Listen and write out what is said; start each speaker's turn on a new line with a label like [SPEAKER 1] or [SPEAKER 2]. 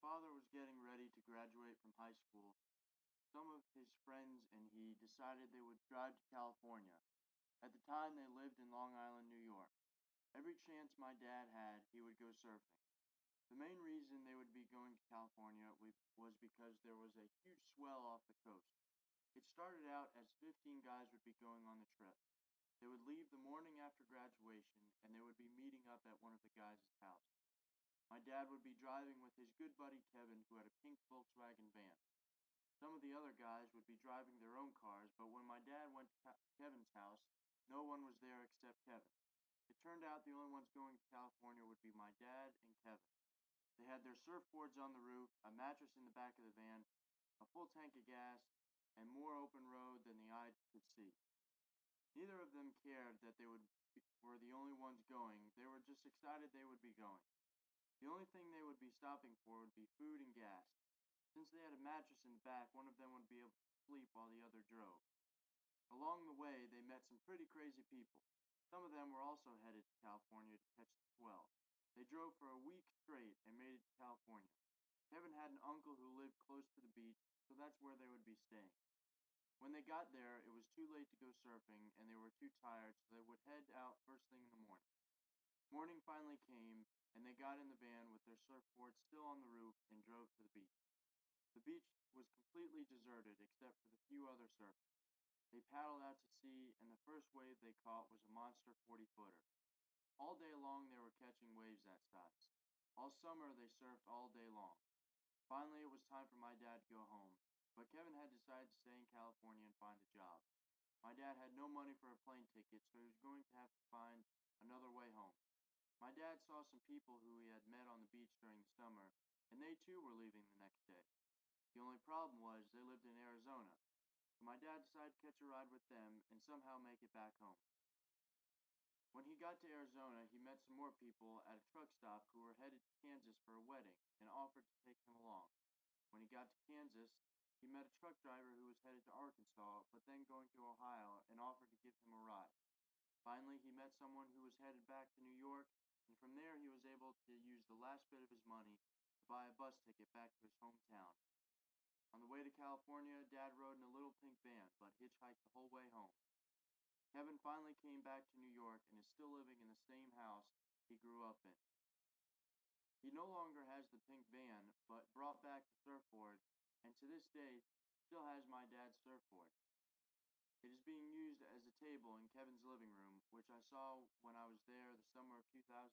[SPEAKER 1] father was getting ready to graduate from high school. Some of his friends and he decided they would drive to California. At the time, they lived in Long Island, New York. Every chance my dad had, he would go surfing. The main reason they would be going to California was because there was a huge swell off the coast. It started out as 15 guys would be going on the trip. They would leave the morning after graduation and they would be meeting up at one of the guys' house. My dad would be driving with his good buddy Kevin, who had a pink Volkswagen van. Some of the other guys would be driving their own cars, but when my dad went to Kevin's house, no one was there except Kevin. It turned out the only ones going to California would be my dad and Kevin. They had their surfboards on the roof, a mattress in the back of the van, a full tank of gas, and more open road than the eye could see. Neither of them cared that were the only ones going. They were just excited they would be going. The only thing they would be stopping for would be food and gas. Since they had a mattress in the back, one of them would be able to sleep while the other drove. Along the way, they met some pretty crazy people. Some of them were also headed to California to catch the swell. They drove for a week straight and made it to California. Kevin had an uncle who lived close to the beach, so that's where they would be staying. When they got there, it was too late to go surfing, and they were too tired, so they would head out first thing in the morning. Morning finally came, and they got in the van with their surfboards still on the roof and drove to the beach. The beach was completely deserted except for the few other surfers. They paddled out to sea, and the first wave they caught was a monster 40-footer. All day long they were catching waves that size. All summer they surfed all day long. Finally, it was time for my dad to go home, but Kevin had decided to stay in California and find a job. My dad had no money for a plane ticket, so he was going to have to find another way home. My dad saw some people who he had met on the beach during the summer, and they too were leaving the next day. The only problem was they lived in Arizona, so my dad decided to catch a ride with them and somehow make it back home. When he got to Arizona, he met some more people at a truck stop who were headed to Kansas for a wedding and offered to take him along. When he got to Kansas, he met a truck driver who was headed to Arkansas, but then going to Ohio and offered to give him a ride. Finally, he met someone who was headed back to New York, and from there he was able to use the last bit of his money to buy a bus ticket back to his hometown. On the way to California, Dad rode in a little pink van, but hitchhiked the whole way home. Kevin finally came back to New York and is still living in the same house he grew up in. He no longer has the pink van, but brought back the surfboard, and to this day still has my dad's surfboard. It is being used as a table in Kevin's living room, which I saw when I was there the summer of 2005.